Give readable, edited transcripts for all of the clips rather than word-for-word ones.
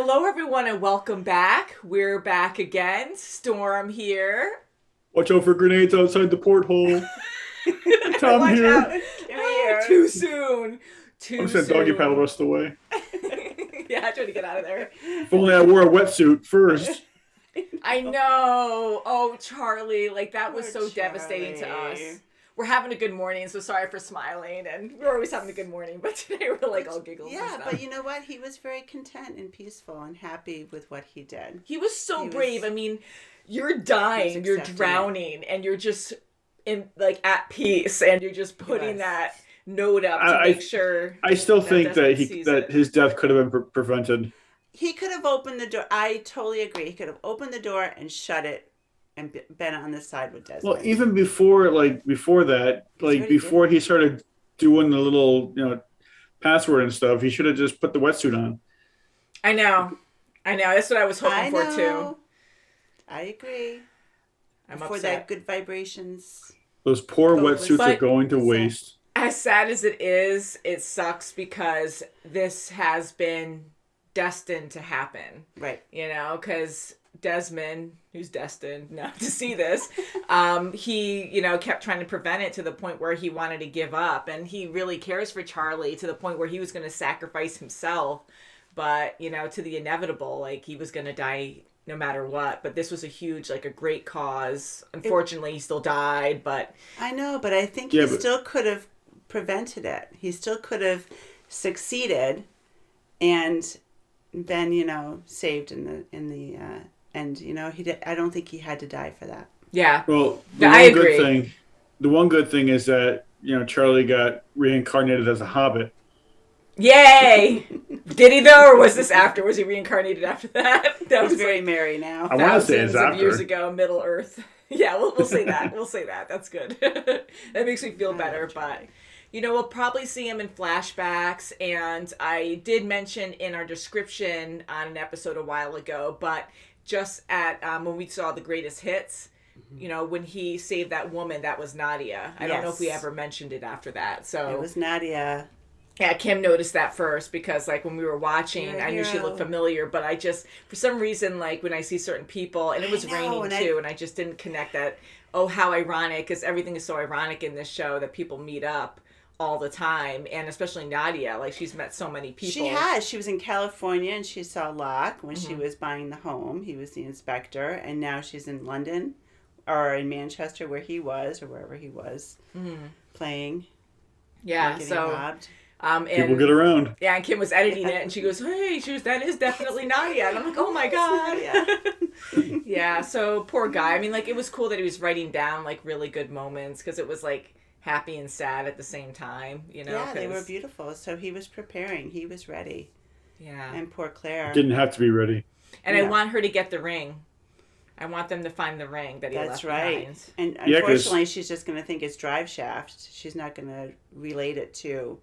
Hello, everyone, and welcome back. We're back again. Storm here. Watch out for grenades outside the porthole. Tom Watch here. out. Too soon. I'm Too just gonna doggy paddle soon. us away. Yeah, I tried to get out of there. If only I wore a wetsuit first. I know. Oh, Charlie, like that was Poor so devastating to us. Charlie. We're having a good morning, so sorry for smiling. And we're always having a good morning, but today we're like all giggles. and Yeah, stuff. but you know what? He was very content and peaceful and happy with what he did. He was so He brave. was- I mean, you're dying, you're accepting it. drowning, and you're just in like at peace, and you're just putting Yes. that note up to make sure. I still think that Desmond sees that it. his death could have been prevented. He could have opened the door. I totally agree. He could have opened the door and shut it and been on the side with Desmond. Well, even before that, already before he started doing the little, password and stuff, he should have just put the wetsuit on. I know. That's what I was hoping for too. I agree. I'm For upset. that good vibrations. Those poor Hopeless. wetsuits are But- going to waste. As sad as it is, it sucks because this has been destined to happen. Right. Because Desmond, who's destined now to see this, he, kept trying to prevent it to the point where he wanted to give up. And he really cares for Charlie to the point where he was going to sacrifice himself. But, to the inevitable, like he was going to die no matter what. But this was a huge, a great cause. Unfortunately, he still died, but... I know, but I think Yeah, he but- still could have prevented it. He still could have succeeded and been, saved in the end. He did. I don't think he had to die for that. Yeah. Well, I agree. The one good thing is that Charlie got reincarnated as a hobbit. Yay! Did he though, or was this after? Was he reincarnated after that? That He's was very like merry now. I want to say it's thousands of after. years ago, Middle Earth. Yeah, we'll say that. We'll say that. That's good. That makes me feel better. But we'll probably see him in flashbacks. And I did mention in our description on an episode a while ago, but just at when we saw the greatest hits. When he saved that woman, that was Nadia. I don't know if we Yes. ever mentioned it after that. So It was Nadia. yeah, Kim noticed that first because, when we were watching, You're a I knew she hero. looked familiar, but I just, for some reason, when I see certain people, and it was I know, raining and too, and I just didn't connect that, how ironic, because everything is so ironic in this show that people meet up all the time, and especially Nadia, she's met so many people. She has. She was in California and she saw Locke when she was buying the home. He was the inspector, and now she's in London or in Manchester where he was or wherever he was playing. Yeah, getting so, robbed. and, People get around. yeah, and Kim was editing it, and she goes, hey, that is definitely Nadia, and I'm like, oh my god. Yeah. Yeah, so poor guy. I mean, it was cool that he was writing down, really good moments, because it was, happy and sad at the same time, Yeah, they were 'cause- beautiful. So he was preparing. He was ready. Yeah. And poor Claire. Didn't have to be ready. And I Yeah. want her to get the ring. I want them to find the ring that he That's left right. behind. And Yeah, 'cause- unfortunately, she's just going to think it's drive shaft. She's not going to relate it to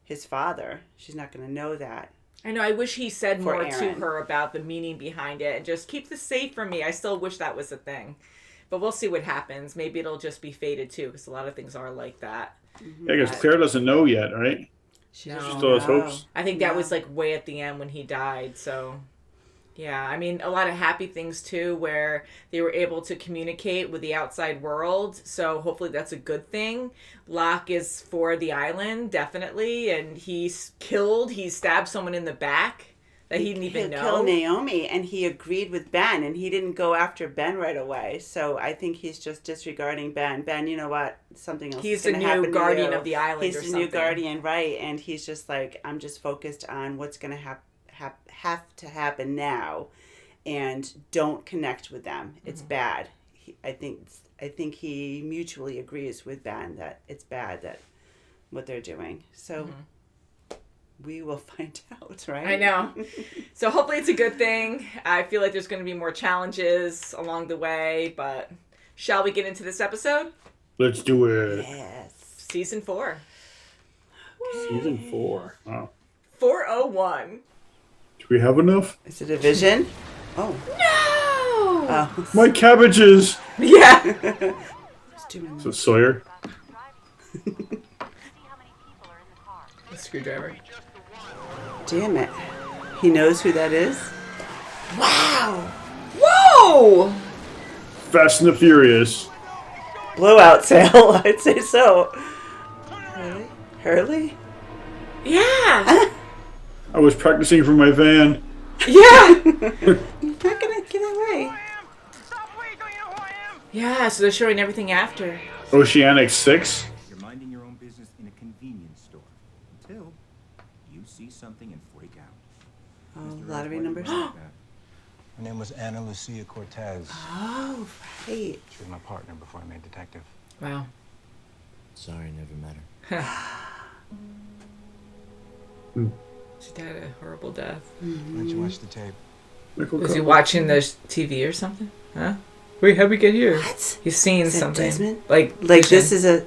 his father. She's not going to know that. I know, I wish he said For more to Aaron. her about the meaning behind it and just keep this safe from me. I still wish that was a thing. But we'll see what happens. Maybe it'll just be faded too, because a lot of things are like that. Yeah, because Claire doesn't know yet, right? She No. doesn't Still has know. hopes. I think that Yeah. was way at the end when he died, so yeah, I mean, a lot of happy things too, where they were able to communicate with the outside world, so hopefully that's a good thing. Locke is for the island, definitely, and he stabbed someone in the back that he didn't even He'll know. kill Naomi, and he agreed with Ben, and he didn't go after Ben right away. So I think he's just disregarding Ben. Ben, you know what? Something else. He's is the gonna new happen to guardian you. of the island He's or the something. new guardian, right? And he's just I'm just focused on what's going to have to happen now, and don't connect with them. It's bad. I think he mutually agrees with Ben that it's bad that what they're doing. So. We will find out, right? I know. So hopefully it's a good thing. I feel like there's going to be more challenges along the way, but shall we get into this episode? Let's do it. Yes. Season 4. Season 4. Wow. 401. Do we have enough? Is it a vision? Oh. No! Oh. My cabbages! Yeah. It's too many. So Sawyer. A screwdriver. Damn it. He knows who that is? Wow. Whoa! Fast and the Furious. Blowout sale, I'd say so. Hurley? Yeah. I was practicing for my van. Yeah. You're not gonna get away. Yeah, so they're showing everything after. Oceanic 6. You're minding your own business in a convenience store until you see something and freak out. Oh, lottery numbers? Her Her name was Ana Lucia Cortez. Oh, right. She was my partner before I made detective. Wow. Sorry, never met her. She died a horrible death. Why don't you watch the tape? Was he watching the TV or something? Huh? Wait, how'd we get here? What? He's seen Is that something. Desmond? Like This is a...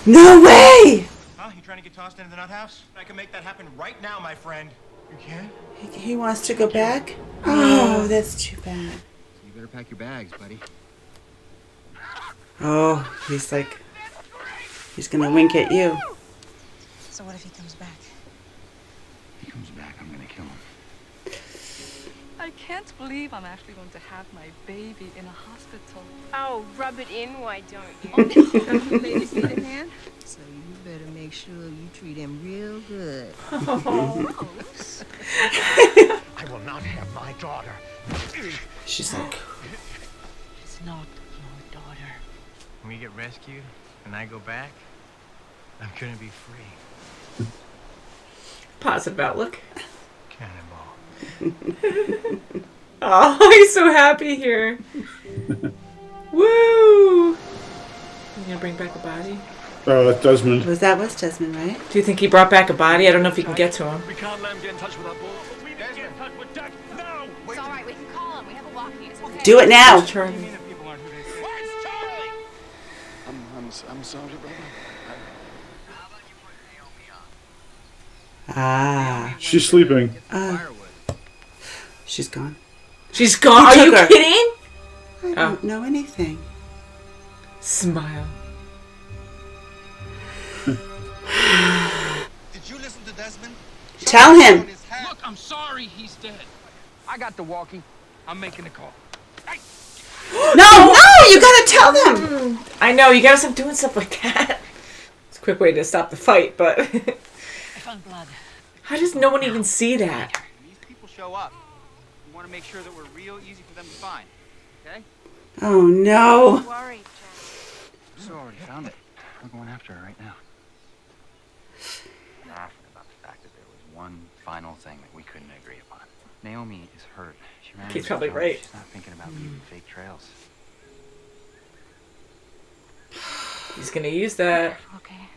No way! Huh? You trying to get tossed into the nut house? I can make that happen right now, my friend. You can? He wants to go back? Oh, that's too bad. You better pack your bags, buddy. Oh, he's like... He's gonna wink at you. So what if he comes back? If he comes back, I'm gonna kill him. I can't believe I'm actually going to have my baby in a hospital. Oh, rub it in, why don't you? Ladies need a hand? So you better make sure you treat him real good. I will not have my daughter. She's like... It's not your daughter. When we get rescued and I go back, I'm gonna be free. positive outlook. Cannonball. Oh, he's so happy here. Woo! You gonna bring back a body? Oh, that's Desmond. Was Desmond, right? Do you think he brought back a body? I don't know if you can get to him. We can't let him get in touch with our boss. We need to get in touch with Jack now! It's all right. We can call him. We have a walkie. It's okay. Do it now! Where's Charlie? Where's Charlie? I'm sorry, brother. Ah. She's sleeping. She's gone. She's gone. Are He you took her. kidding? I don't know anything. Smile. Did you listen to Desmond? Tell him. Look, I'm sorry he's dead. I got the walkie. I'm making the call. No, you gotta tell them. I know, you gotta stop doing stuff like that. It's a quick way to stop the fight, but... I found blood. How does no one even see that? When these people show up, we want to make sure that we're real easy for them to find. Okay? Oh no. Don't worry, Cheng. So I already found it. We're going after her right now. Laughing about the fact that there was one final thing that we couldn't agree upon. Naomi is hurt. She ran He's into probably trouble. right. She's not thinking about leaving fake trails. He's gonna use that. Okay.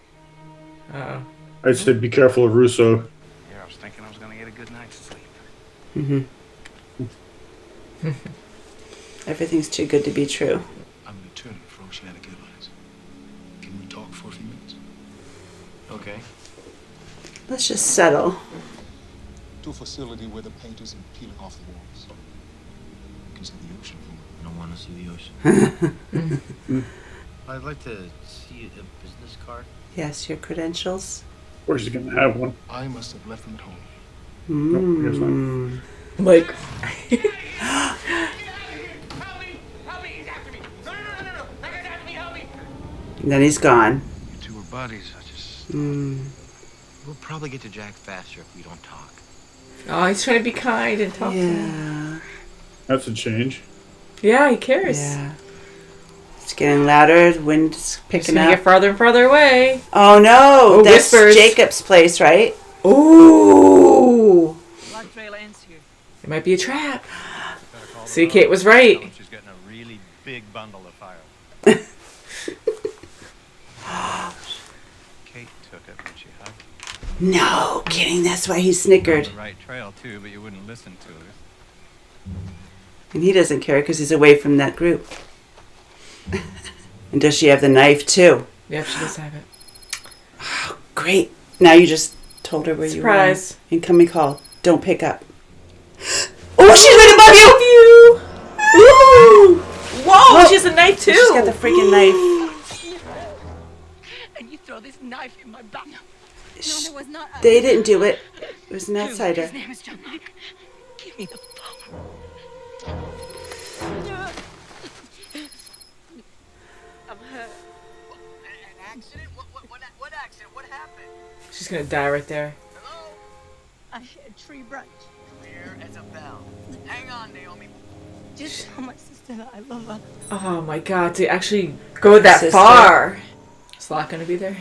Uh-oh. I'd say be careful of Russo. Yeah, I was thinking I was going to get a good night's sleep. Mm-hmm. Everything's too good to be true. I'm Lieutenant for Oceanic Airlines. Can we talk for a few minutes? Okay. Let's just settle. To a facility where the painters are peeling off the walls. You can see the ocean from I don't want to see the ocean. I'd like to see a business card. Yes, your credentials. Or she's gonna have one. I must have left them at home. No, I guess not. Like... And then he's gone. You two were buddies. I just... We'll probably get to Jack faster if we don't talk. Oh, he's trying to be kind and talk to him. Yeah. That's a change. Yeah, he cares. Yeah. It's getting louder. The wind's He's picking gonna up. get farther and farther away. Oh no! Oh, That's whispers. Jacob's place, right? Ooh! Blood trail ends here. It might be a trap. See, Kate was right. She's getting a really big bundle of fire. Kate took it when she hugged. No kidding. That's why he snickered. The right trail too, but you wouldn't listen to her. And he doesn't care because he's away from that group. And does she have the knife too? Yep, she does have it. Great. Now you just told her where Surprise. you were. Incoming call. Don't pick up. Oh, she's right above you! Ooh. Whoa, she has a knife too. She's got the freaking knife. And you throw this knife in my back. No, it was not us. They didn't do it. It was an outsider. His name is John. Give me the phone. I'm hurt. An accident? What accident? What happened? She's gonna die right there. Hello? I had tree brunch. Clear as a bell. Hang on, Naomi. Just tell my sister that I love her. Oh my god, to actually go that Sister. far. Is Locke gonna be there?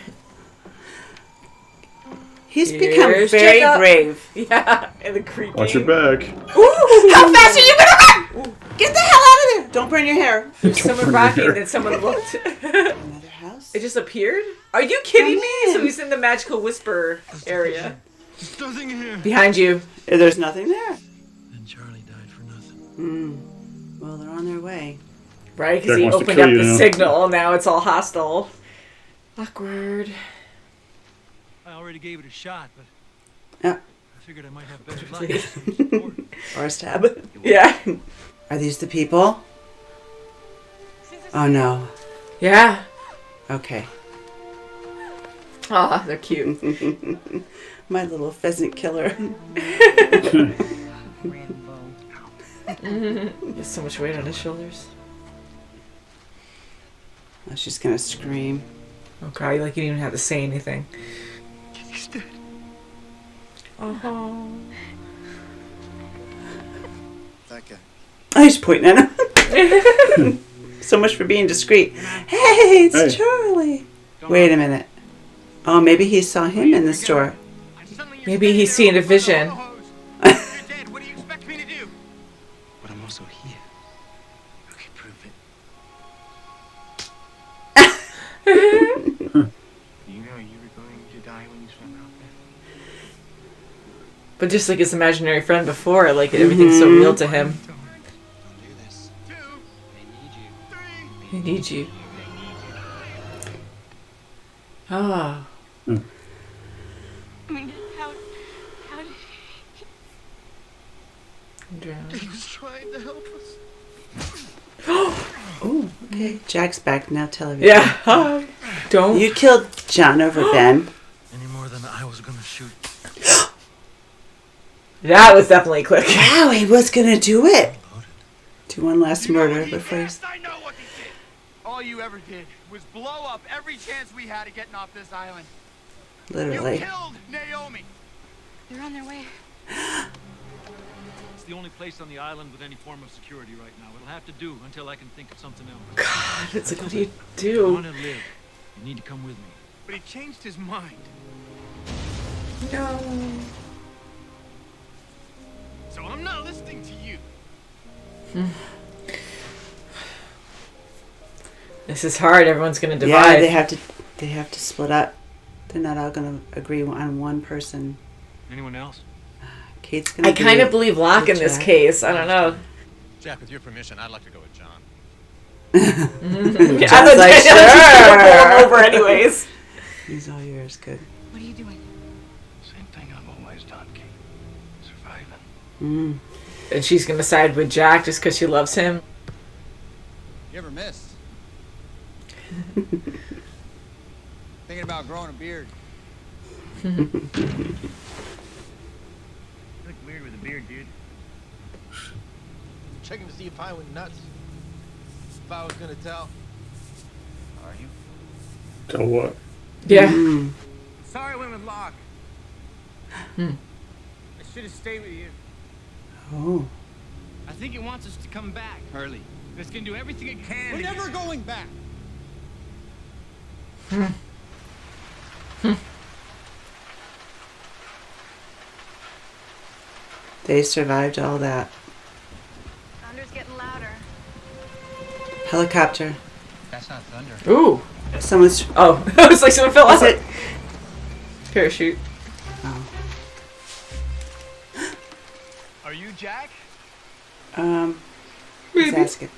He's become Here's very Jacob. brave. Yeah, and the creeping. Watch your back. Ooh, how fast are you gonna run? Get the hell out of there! Don't burn your hair. There's someone rocking, then someone looked. Another house? It just appeared? Are you kidding me? in. So he's in the magical whisper area. There's nothing here. Behind you. There's nothing there. And Charlie died for nothing. Well, they're on their way. Right? Because Jack he wants to opened kill up you the now. signal. Now it's all hostile. Awkward. I already gave it a shot, but Yeah. I figured I might have better luck with some support. Or a stab. Yeah. Are these the people? Oh no. Yeah. Okay. Aw, they're cute. My little pheasant killer. He has so much weight on his shoulders. Oh, she's gonna scream. Oh god, like you didn't even have to say anything. He's dead. Oh. That guy. Oh, he's pointing at him. So much for being discreet. Hey, it's Hey. Charlie. Wait a minute. Oh, maybe he saw him in the store. Maybe he's seeing a vision. You're dead. What do you expect me to do? But I'm also here. Okay, prove it. You know you were going to die when you swam out there. But just like his imaginary friend before, like everything's so real to him. Don't do this. 2, He needs you. Ah. I mean, how did Drown. He was trying to help us. Oh, okay. Jack's back now. Tell everybody. Yeah. Hi. Don't. You killed John over Ben. Any more than I was gonna shoot. That was definitely quick. Wow, he was gonna do it. Do one last murder before he's... I know what he did. All you ever did was blow up every chance we had of getting off this island. Literally. You killed Naomi. they're on their way? It's the only place on the island with any form of security right now. It'll have to do until I can think of something else. God, it's like, what do you If you do? want to live, you need to come with me. But he changed his mind. No. So I'm not listening to you. This is hard. Everyone's gonna divide. Yeah, they have to split up. They're not all gonna agree on one person. Anyone else? Kate's gonna I kind of be believe Locke in this Jack. case. I don't know. Jack, with your permission, I'd like to go with John. Yeah, John's like, she's gonna pull him sure. over anyways. He's all yours. Good. What are you doing? Same thing I've always done, Kate. Surviving. And she's gonna side with Jack just because she loves him. You ever miss? Thinking about growing a beard. You look weird with a beard, dude. Checking to see if I went nuts. If I was gonna tell. Are you? Tell what? Yeah. Sorry I went with Locke. Hmm. I should have stayed with you. Oh. I think it wants us to come back, Hurley. It's gonna do everything it can. We're never going back. They survived all that. Thunder's getting louder. Helicopter. That's not thunder. Ooh. Someone's... Oh, I was like someone fell Is out. it? Parachute. Oh. Are you Jack? He's asking.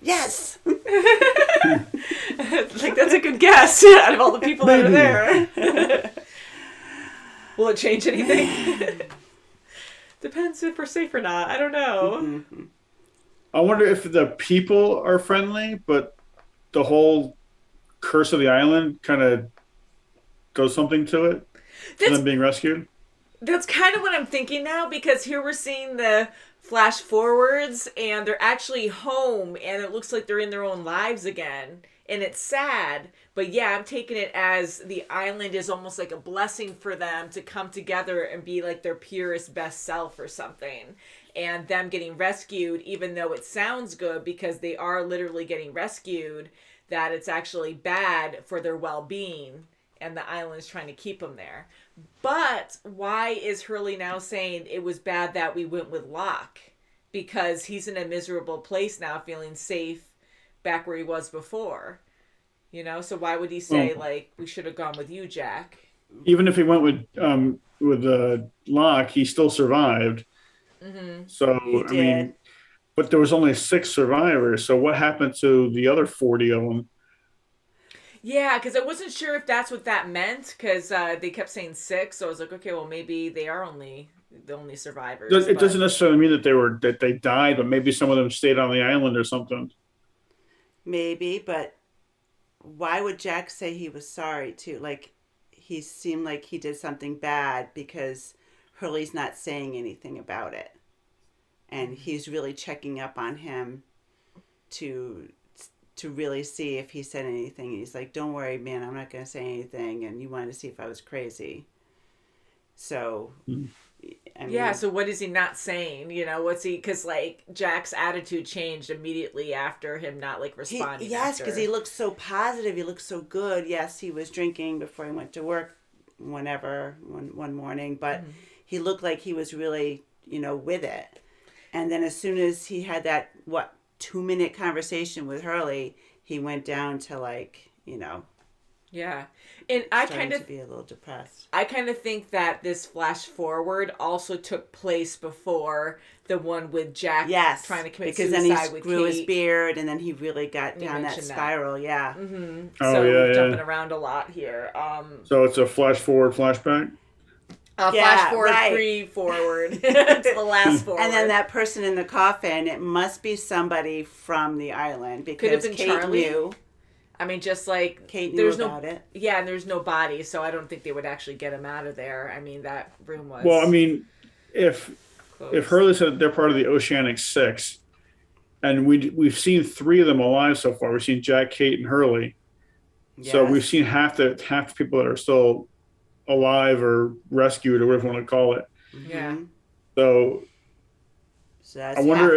Yes! Like, that's a good guess out of all the people that are there. Will it change anything? Depends if we're safe or not. I don't know. I wonder if the people are friendly, but the whole curse of the island kind of does something to it to them being rescued? That's kind of what I'm thinking now, because here we're seeing the flash forwards and they're actually home and it looks like they're in their own lives again. And it's sad, but yeah, I'm taking it as the island is almost like a blessing for them to come together and be like their purest best self or something. And them getting rescued, even though it sounds good because they are literally getting rescued, that it's actually bad for their well-being and the island's trying to keep them there. But why is Hurley now saying it was bad that we went with Locke? Because he's in a miserable place now, feeling safe back where he was before. You know, so why would he say, like, we should have gone with you, Jack? Even if he went with Locke, he still survived. Mm-hmm. So, I mean, but there was only 6 survivors. So what happened to the other 40 of them? Yeah, because I wasn't sure if that's what that meant, because they kept saying 6. So I was like, okay, well, maybe they are the only survivors. It doesn't necessarily mean that they died, but maybe some of them stayed on the island or something. Maybe, but why would Jack say he was sorry too? Like, he seemed like he did something bad because Hurley's not saying anything about it. And he's really checking up on him to really see if he said anything. He's like, don't worry, man, I'm not going to say anything. And you wanted to see if I was crazy. So, I mean, yeah, so what is he not saying? You know, what's he, because like Jack's attitude changed immediately after him not like responding. Yes, because he looked so positive. He looked so good. Yes, he was drinking before he went to work one morning, but he looked like he was really, with it. And then as soon as he had that, 2-minute conversation with Hurley, he went down to yeah. And I kind of be a little depressed. I kind of think that this flash forward also took place before the one with Jack trying to commit suicide with Kate. Because then he grew his beard and then he really got down that spiral. Yeah. Mm-hmm. Oh, so yeah, jumping around a lot here. So it's a flash forward, flashback? Flash forward, right. 3 forward to the last forward. And then that person in the coffin, it must be somebody from the island because could have been Kate Charlie. knew. I mean, just like Kate knew about it. Yeah, and there's no body, so I don't think they would actually get him out of there. I mean, that room was. Well, I mean, if Hurley said they're part of the Oceanic Six, and we've seen 3 of them alive so far. We've seen Jack, Kate, and Hurley. Yes. So we've seen half the people that are still alive or rescued or whatever you want to call it. Yeah. So that's I wonder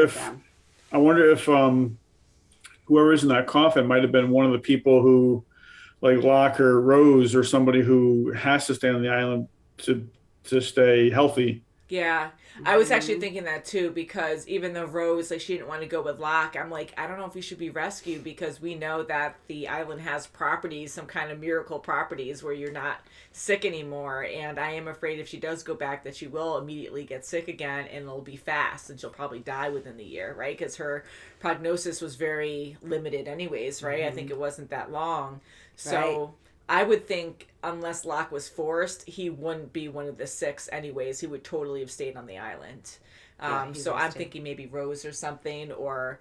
if whoever's in that coffin might have been one of the people who, like Locke or Rose or somebody who has to stay on the island to stay healthy. Yeah. I was actually thinking that too, because even though Rose, like, she didn't want to go with Locke, I'm like, I don't know if he should be rescued, because we know that the island has properties, some kind of miracle properties where you're not sick anymore. And I am afraid if she does go back that she will immediately get sick again, and it'll be fast and she'll probably die within the year, right? Because her prognosis was very limited anyways, right? I think it wasn't that long. So I would think unless Locke was forced, he wouldn't be one of the 6 anyways. He would totally have stayed on the island. So I'm thinking maybe Rose or something, or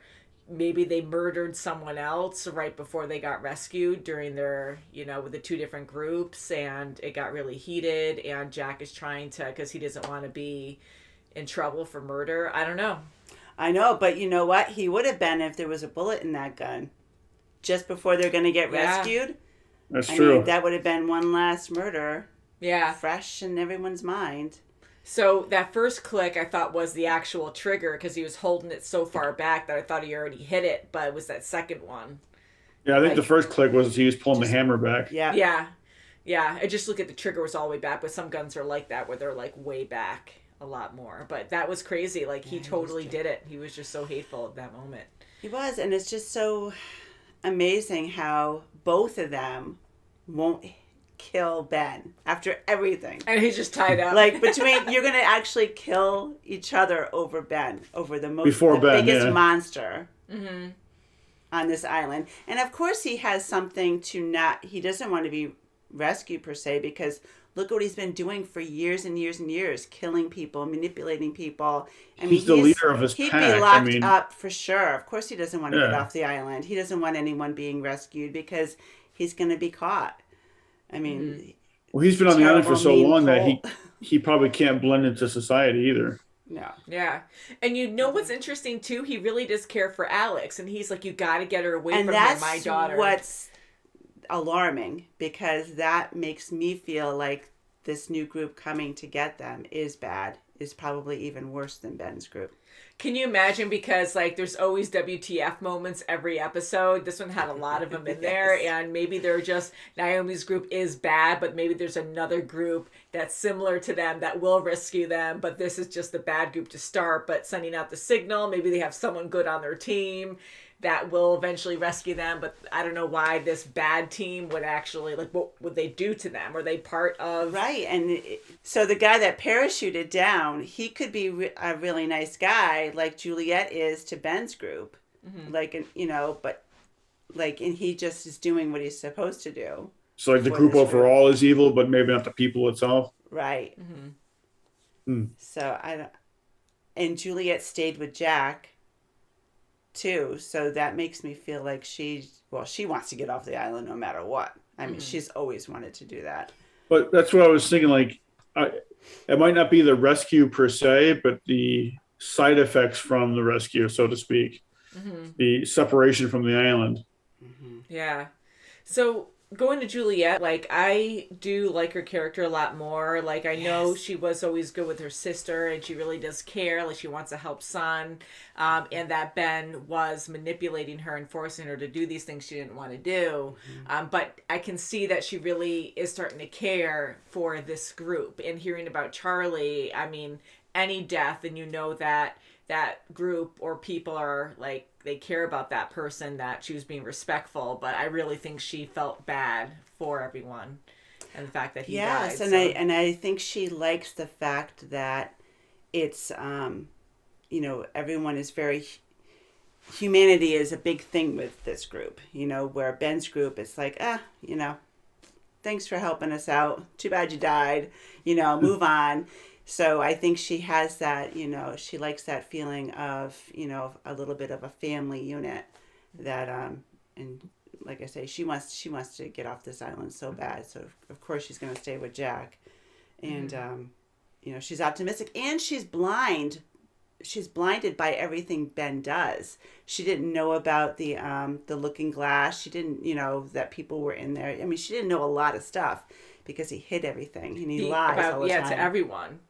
maybe they murdered someone else right before they got rescued during their, with the 2 different groups, and it got really heated, and Jack is trying to, because he doesn't want to be in trouble for murder. I don't know. I know, but you know what? He would have been if there was a bullet in that gun just before they're going to get rescued. That's true. I mean, that would have been one last murder. Yeah. Fresh in everyone's mind. So that first click I thought was the actual trigger, because he was holding it so far back that I thought he already hit it, but it was that second one. Yeah, I think the first click was he was pulling the hammer back. Yeah. I just look at the trigger was all the way back, but some guns are like that where they're like way back a lot more. But that was crazy. Like, he totally did it. He was just so hateful at that moment. He was, and it's just so amazing how both of them won't kill Ben after everything. And he's just tied up. Like, you're going to actually kill each other over Ben, over the biggest monster on this island. And of course he has something he doesn't want to be rescued per se, because look what he's been doing for years and years and years, killing people, manipulating people. I mean, he's the leader of his pack. He'd be locked up for sure. Of course he doesn't want to get off the island. He doesn't want anyone being rescued because he's going to be caught. I mean... Well, he's been on the island for terrible, so mean long that cult. he probably can't blend into society either. No. Yeah. And you know what's interesting too? He really does care for Alex, and he's like, you got to get her away And from her, my daughter. that's what's alarming, because that makes me feel like this new group coming to get them is bad, is probably even worse than Ben's group. Can you imagine? Because like there's always WTF moments every episode. This one had a lot of them in there, and maybe they're just Naomi's group is bad, but maybe there's another group that's similar to them that will rescue them, but this is just the bad group to start, but sending out the signal. Maybe they have someone good on their team that will eventually rescue them, but I don't know why this bad team would actually, like, what would they do to them? Are they part of... Right, and so the guy that parachuted down, he could be a really nice guy, like Juliet is to Ben's group. Mm-hmm. Like, you know, but, like, and he just is doing what he's supposed to do. So, like, the group overall is evil, but maybe not the people itself? Right. Mm-hmm. So, and Juliet stayed with Jack too, so that makes me feel like she wants to get off the island no matter what. I mean, she's always wanted to do that. But that's what I was thinking, like, it might not be the rescue per se, but the side effects from the rescue, so to speak. Mm-hmm. The separation from the island. Mm-hmm. Yeah. So going to Juliet, like, I do like her character a lot more. Like, I know she was always good with her sister, and she really does care. Like, she wants to help son, and that Ben was manipulating her and forcing her to do these things she didn't want to do. Mm-hmm. But I can see that she really is starting to care for this group. And hearing about Charlie, I mean, any death, and you know that that group or people are like, they care about that person, that she was being respectful, but I really think she felt bad for everyone and the fact that he died. Yes, and I think she likes the fact that it's you know, everyone is very, humanity is a big thing with this group, you know, where Ben's group is like, you know, thanks for helping us out, too bad you died, you know, move on. So I think she has that, you know, she likes that feeling of, you know, a little bit of a family unit that, and like I say, she wants to get off this island so bad. So of course she's going to stay with Jack, and, you know, she's optimistic, and she's blind. She's blinded by everything Ben does. She didn't know about the looking glass. She didn't, you know, that people were in there. I mean, she didn't know a lot of stuff because he hid everything, and he lies all the time. To everyone.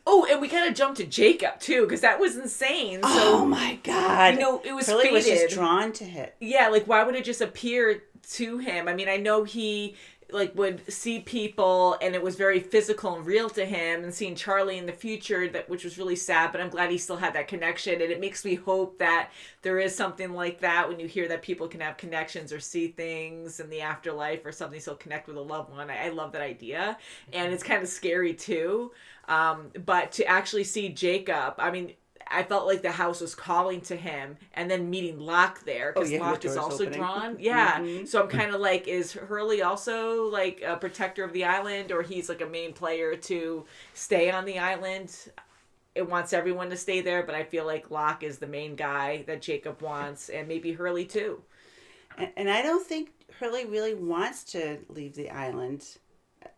Oh, and we kind of jumped to Jacob too, because that was insane. So, oh my God! You know, it was Curly fated. Was just drawn to it. Yeah, like why would it just appear to him? I mean, I know he like would see people, and it was very physical and real to him. And seeing Charlie in the future, which was really sad. But I'm glad he still had that connection, and it makes me hope that there is something like that when you hear that people can have connections or see things in the afterlife or something, so connect with a loved one. I love that idea, and it's kind of scary too. But to actually see Jacob, I mean, I felt like the house was calling to him, and then meeting Locke there, because Locke is also drawn. Yeah. Mm-hmm. So I'm kind of like, is Hurley also like a protector of the island, or he's like a main player to stay on the island? It wants everyone to stay there, but I feel like Locke is the main guy that Jacob wants, and maybe Hurley too. And I don't think Hurley really wants to leave the island,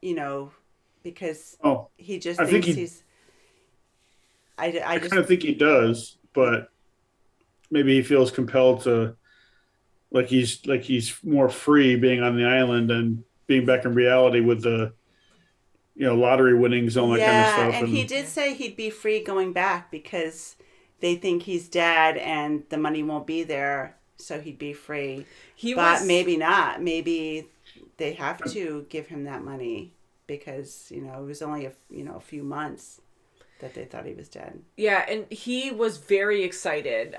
you know, because he just thinks he's... I just kind of think he does, but maybe he feels compelled to, like he's more free being on the island and being back in reality with the, you know, lottery winnings and all that kind of stuff. And he did say he'd be free going back because they think he's dead and the money won't be there, so he'd be free. But maybe not. Maybe they have to give him that money because, you know, it was only a few months that they thought he was dead. Yeah, and he was very excited.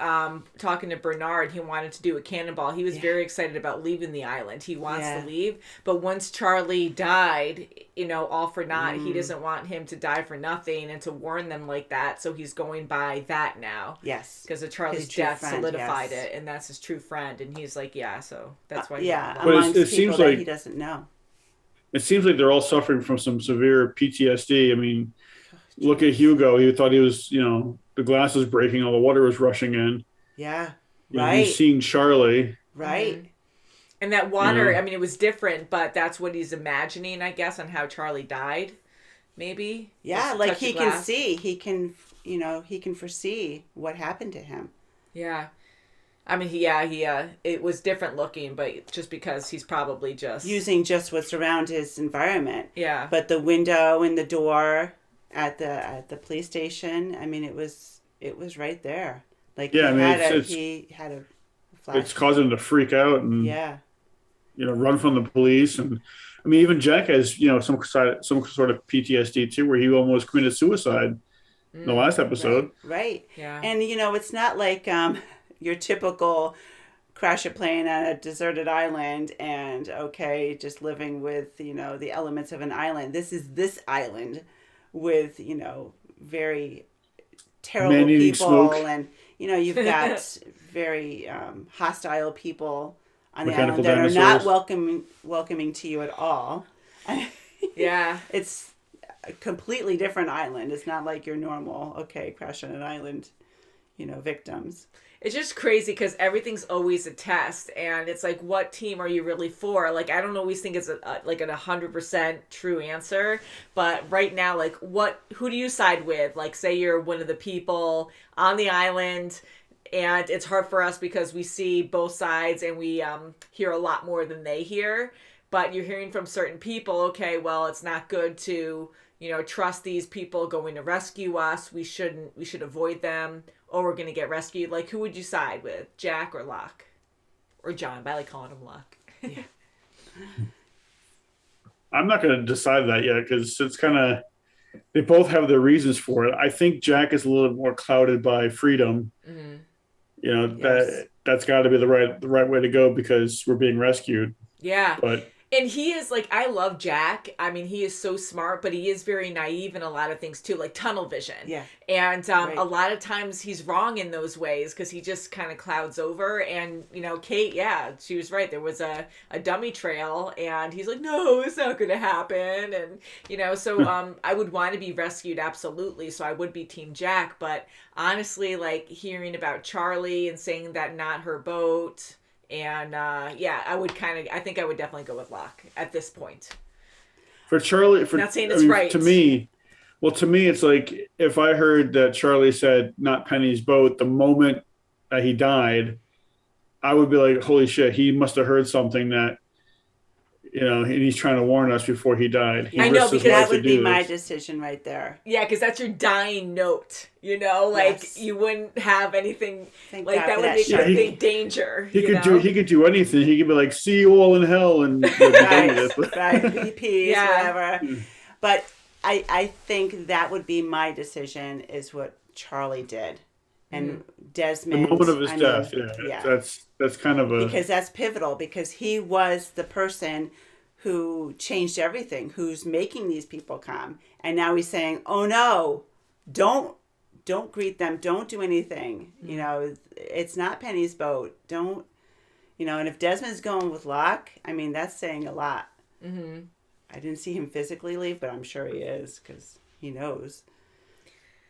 Talking to Bernard, he wanted to do a cannonball. He was very excited about leaving the island. He wants to leave. But once Charlie died, you know, all for naught, he doesn't want him to die for nothing and to warn them like that. So he's going by that now. Yes. Because of Charlie's death solidified it, and that's his true friend. And he's like, so that's why. But it seems like he doesn't know. It seems like they're all suffering from some severe PTSD. I mean, look at Hugo. He thought he was, you know, the glass was breaking, all the water was rushing in. Yeah, right. He's seeing Charlie. Right. And that water, I mean, it was different, but that's what he's imagining, I guess, on how Charlie died. Maybe. Yeah, like he can see, he can foresee what happened to him. Yeah. I mean, it was different looking, but just because he's probably just using just what's around his environment. Yeah. But the window and the door at the police station, I mean, it was right there. Like he had a flash. It's causing him to freak out and run from the police. And I mean, even Jack has some sort of PTSD too, where he almost committed suicide in the last episode. Right. Yeah. And it's not like your typical crash a plane on a deserted island and just living with the elements of an island. This is this island with very terrible people, and you've got very hostile people on the island that are not welcoming to you at all. Yeah. It's a completely different island. It's not like your normal crash on an island victims. It's just crazy because everything's always a test, and it's like, what team are you really for? Like, I don't always think it's like an 100% true answer, but right now, like, who do you side with? Like, say you're one of the people on the island, and it's hard for us because we see both sides and we hear a lot more than they hear, but you're hearing from certain people, okay, well, it's not good to trust these people going to rescue us. We should avoid them, or we're going to get rescued. Like, who would you side with, Jack or Locke? Or John, but I like calling him Locke. Yeah. I'm not going to decide that yet because it's kind of, they both have their reasons for it. I think Jack is a little more clouded by freedom. Mm-hmm. That's got to be the right way to go because we're being rescued. Yeah. But and he is like, I love Jack. I mean, he is so smart, but he is very naive in a lot of things too, like tunnel vision. Yeah. And a lot of times he's wrong in those ways because he just kind of clouds over. And, Kate, she was right. There was a dummy trail and he's like, no, it's not going to happen. And, so I would want to be rescued. Absolutely. So I would be Team Jack. But honestly, like hearing about Charlie and saying that not her boat. And I think I would definitely go with Locke at this point. For Charlie, not saying it's right. To me, it's like if I heard that Charlie said not Penny's boat the moment that he died, I would be like, holy shit, he must have heard something that, and he's trying to warn us before he died. I know, because that would be my decision right there. Yeah, because that's your dying note, you wouldn't have anything that would make you think danger. He could do anything. He could be like, see you all in hell and right, peace, whatever. But I think that would be my decision is what Charlie did. And Desmond, the moment of his death, that's kind of because that's pivotal because he was the person who changed everything, who's making these people come, and now he's saying, "Oh no, don't greet them, don't do anything. It's not Penny's boat. Don't, And if Desmond's going with Locke, I mean that's saying a lot. Mm-hmm. I didn't see him physically leave, but I'm sure he is because he knows.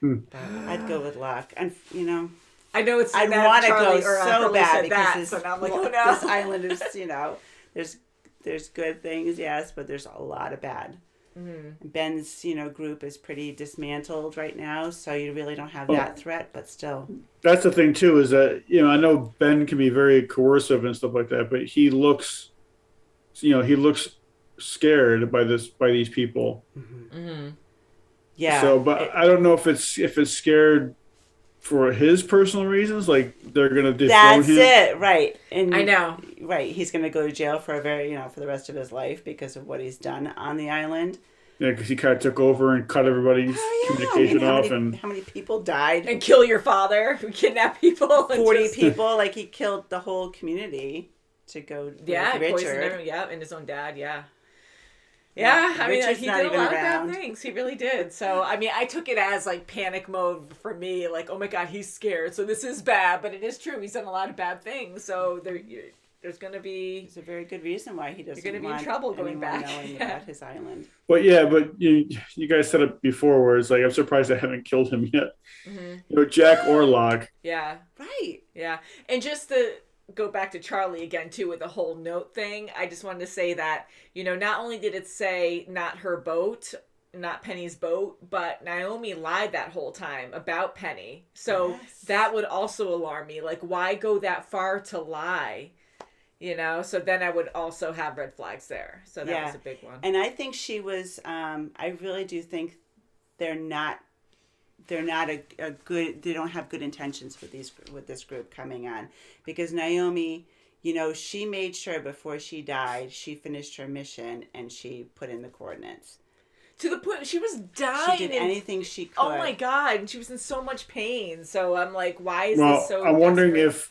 I'd go with Locke, and I know it's. I'd want to go so bad because so I'm like, oh no, this island is, there's good things, yes, but there's a lot of bad. Mm-hmm. Ben's group is pretty dismantled right now, so you really don't have that threat, but still. That's the thing too, is that I know Ben can be very coercive and stuff like that, but he looks scared by these people. Mm-hmm. Mm-hmm. Yeah. So, but I don't know if it's scared for his personal reasons, like they're gonna dethrone him. That's it, right? And I know, right? He's gonna go to jail for for the rest of his life because of what he's done on the island. Yeah, because he kind of took over and cut everybody's communication off, and how many people died? And kill your father, who kidnapped people. 40 people, like he killed the whole community to go. with Richard. And his own dad. Yeah, I mean, he did a lot of bad things. He really did. So, I mean, I took it as like panic mode for me. Like, oh my God, he's scared. So this is bad, but it is true. He's done a lot of bad things. So there's going to be. There's a very good reason why he doesn't. You're going to be in trouble going back. Knowing about his island. Well, yeah, but you guys said it before, where it's like I'm surprised I haven't killed him yet. Mm-hmm. Jack or Locke. Yeah. Right. Yeah, and just the go back to Charlie again too with the whole note thing. I just wanted to say that, you know, not only did it say not her boat, not Penny's boat, but Naomi lied that whole time about Penny. So that would also alarm me. Like, why go that far to lie? You know, so then I would also have red flags there. So that was a big one. And I think she was, I really do think they're not a good, they don't have good intentions with this group coming on. Because Naomi, you know, she made sure before she died, she finished her mission and she put in the coordinates. To the point she was dying. She did anything she could. Oh my God. And she was in so much pain. So I'm like, why is this so I'm wondering desperate?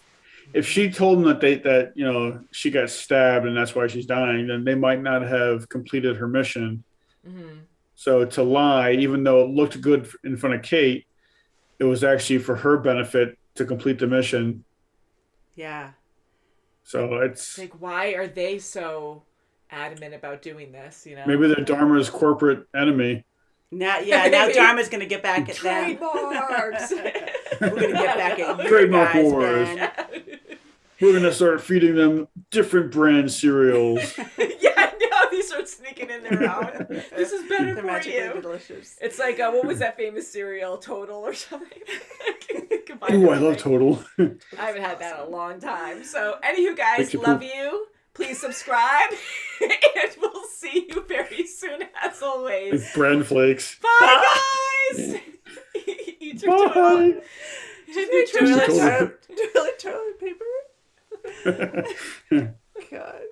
if she told them that you know, she got stabbed and that's why she's dying, then they might not have completed her mission. Mm-hmm. So to lie, even though it looked good in front of Kate, it was actually for her benefit to complete the mission. Yeah. So it's like, why are they so adamant about doing this? You know, maybe they're Dharma's corporate enemy. Now Dharma's gonna get back at them. Trademarks. We're gonna get back at you Trademark guys, wars. man. We're gonna start feeding them different brand cereals. Yeah, no, they start sneaking in their own. This is better They're for magically you. delicious. It's like what was that famous cereal, Total or something? Ooh, I love Total. I haven't had that in a long time. So, anywho, guys, love you. Please subscribe, and we'll see you very soon, as always. With bran flakes. Bye, guys. Eat your toilet. Toilet paper. God.